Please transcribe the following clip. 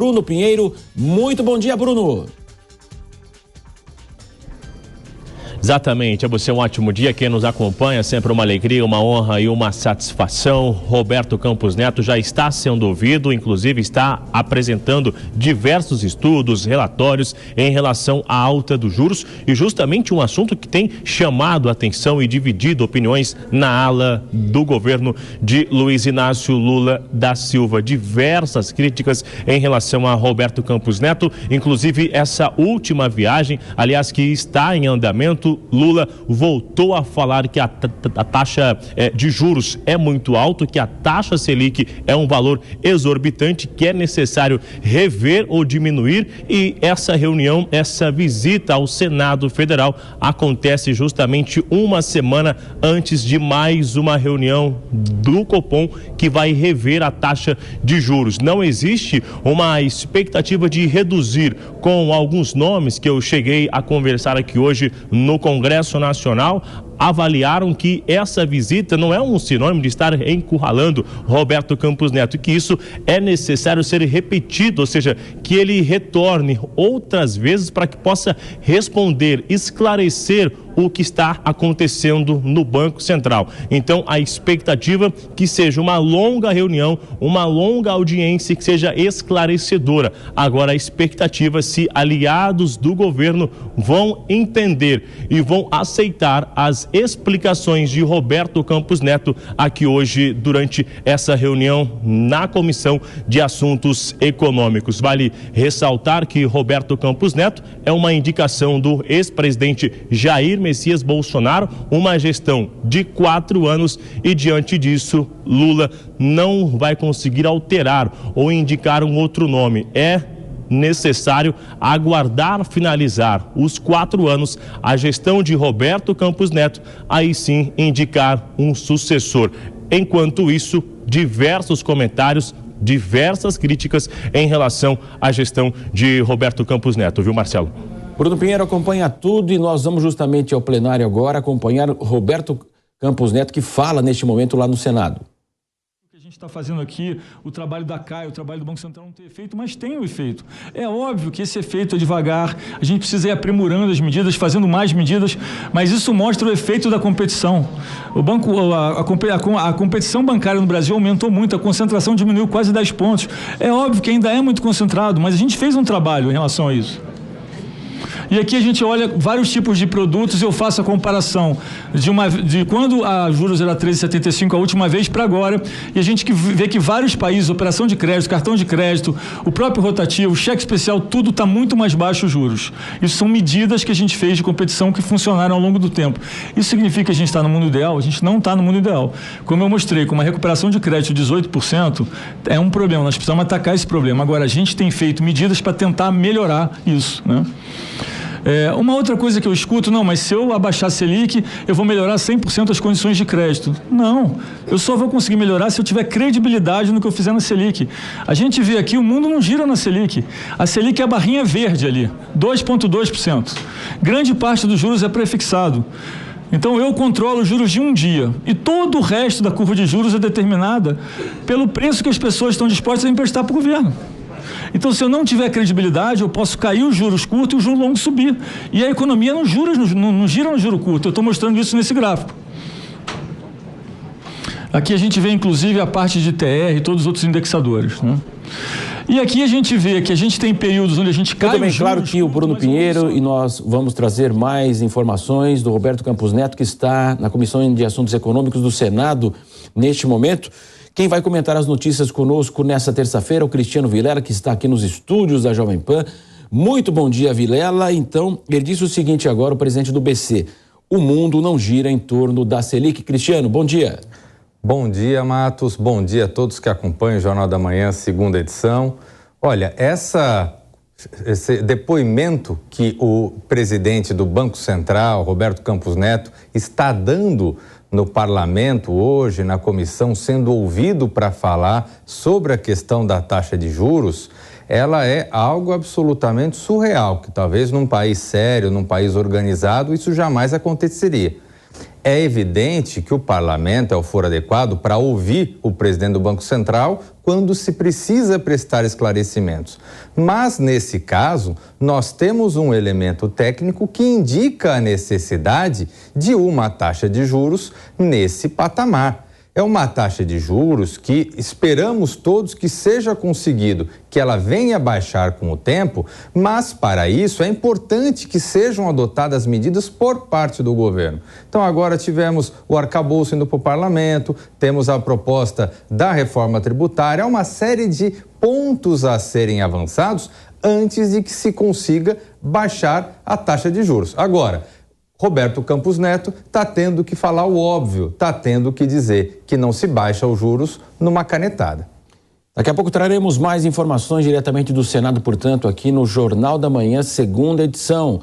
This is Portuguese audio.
Bruno Pinheiro. Muito bom dia, Bruno. Exatamente, a você um ótimo dia, quem nos acompanha, sempre uma alegria, uma honra e uma satisfação. Roberto Campos Neto já está sendo ouvido, inclusive está apresentando diversos estudos, relatórios em relação à alta dos juros e justamente um assunto que tem chamado a atenção e dividido opiniões na ala do governo de Luiz Inácio Lula da Silva. Diversas críticas em relação a Roberto Campos Neto, inclusive essa última viagem, aliás, que está em andamento. Lula voltou a falar que a taxa de juros é muito alta, que a taxa Selic é um valor exorbitante, que é necessário rever ou diminuir, e essa reunião, essa visita ao Senado Federal acontece justamente uma semana antes de mais uma reunião do Copom que vai rever a taxa de juros. Não existe uma expectativa de reduzir, com alguns nomes que eu cheguei a conversar aqui hoje no Congresso Nacional, avaliaram que essa visita não é um sinônimo de estar encurralando Roberto Campos Neto, que isso é necessário ser repetido, ou seja, que ele retorne outras vezes para que possa responder, esclarecer o que está acontecendo no Banco Central. Então, a expectativa que seja uma longa reunião, uma longa audiência que seja esclarecedora. Agora, a expectativa se aliados do governo vão entender e vão aceitar as explicações de Roberto Campos Neto aqui hoje durante essa reunião na Comissão de Assuntos Econômicos. Vale ressaltar que Roberto Campos Neto é uma indicação do ex-presidente Jair Messias Bolsonaro, uma gestão de 4 anos, e diante disso Lula não vai conseguir alterar ou indicar um outro nome. É necessário aguardar finalizar os 4 anos a gestão de Roberto Campos Neto, aí sim indicar um sucessor. Enquanto isso, diversos comentários, diversas críticas em relação à gestão de Roberto Campos Neto, viu, Marcelo? Bruno Pinheiro acompanha tudo e nós vamos justamente ao plenário agora acompanhar Roberto Campos Neto, que fala neste momento lá no Senado. O que a gente está fazendo aqui, o trabalho da CAI, o trabalho do Banco Central não tem efeito, mas tem um efeito. É óbvio que esse efeito é devagar, a gente precisa ir aprimorando as medidas, fazendo mais medidas, mas isso mostra o efeito da competição. A competição bancária no Brasil aumentou muito, a concentração diminuiu quase 10 pontos. É óbvio que ainda é muito concentrado, mas a gente fez um trabalho em relação a isso. E aqui a gente olha vários tipos de produtos e eu faço a comparação de quando a juros era 13,75 a última vez para agora, e a gente vê que vários países, operação de crédito, cartão de crédito, o próprio rotativo, cheque especial, tudo está muito mais baixo os juros. Isso são medidas que a gente fez de competição que funcionaram ao longo do tempo. Isso significa que a gente está no mundo ideal? A gente não está no mundo ideal. Como eu mostrei, com uma recuperação de crédito de 18%, é um problema, nós precisamos atacar esse problema. Agora, a gente tem feito medidas para tentar melhorar isso, né? Uma outra coisa que eu escuto, não, mas se eu abaixar a Selic, eu vou melhorar 100% as condições de crédito. Não, eu só vou conseguir melhorar se eu tiver credibilidade no que eu fizer na Selic. A gente vê aqui, o mundo não gira na Selic. A Selic é a barrinha verde ali, 2,2%. Grande parte dos juros é prefixado. Então eu controlo os juros de um dia e todo o resto da curva de juros é determinada pelo preço que as pessoas estão dispostas a emprestar para o governo. Então, se eu não tiver credibilidade, eu posso cair os juros curtos e o juro longo subir. E a economia não gira no juro curto. Eu estou mostrando isso nesse gráfico. Aqui a gente vê, inclusive, a parte de TR e todos os outros indexadores, né? E aqui a gente vê que a gente tem períodos onde a gente cai. Muito bem, claro que o Bruno Pinheiro, e nós vamos trazer mais informações do Roberto Campos Neto, que está na Comissão de Assuntos Econômicos do Senado neste momento. Quem vai comentar as notícias conosco nessa terça-feira é o Cristiano Vilela, que está aqui nos estúdios da Jovem Pan. Muito bom dia, Vilela. Então, ele disse o seguinte agora, o presidente do BC: o mundo não gira em torno da Selic. Cristiano, bom dia. Bom dia, Matos. Bom dia a todos que acompanham o Jornal da Manhã, segunda edição. Olha, esse depoimento que o presidente do Banco Central, Roberto Campos Neto, está dando no parlamento hoje, na comissão, sendo ouvido para falar sobre a questão da taxa de juros, ela é algo absolutamente surreal, que talvez num país sério, num país organizado, isso jamais aconteceria. É evidente que o parlamento é o foro adequado para ouvir o presidente do Banco Central quando se precisa prestar esclarecimentos. Mas, nesse caso, nós temos um elemento técnico que indica a necessidade de uma taxa de juros nesse patamar. É uma taxa de juros que esperamos todos que seja conseguido que ela venha baixar com o tempo, mas para isso é importante que sejam adotadas medidas por parte do governo. Então agora tivemos o arcabouço indo para o parlamento, temos a proposta da reforma tributária, uma série de pontos a serem avançados antes de que se consiga baixar a taxa de juros. Agora, Roberto Campos Neto está tendo que falar o óbvio, está tendo que dizer que não se baixa os juros numa canetada. Daqui a pouco traremos mais informações diretamente do Senado, portanto, aqui no Jornal da Manhã, segunda edição.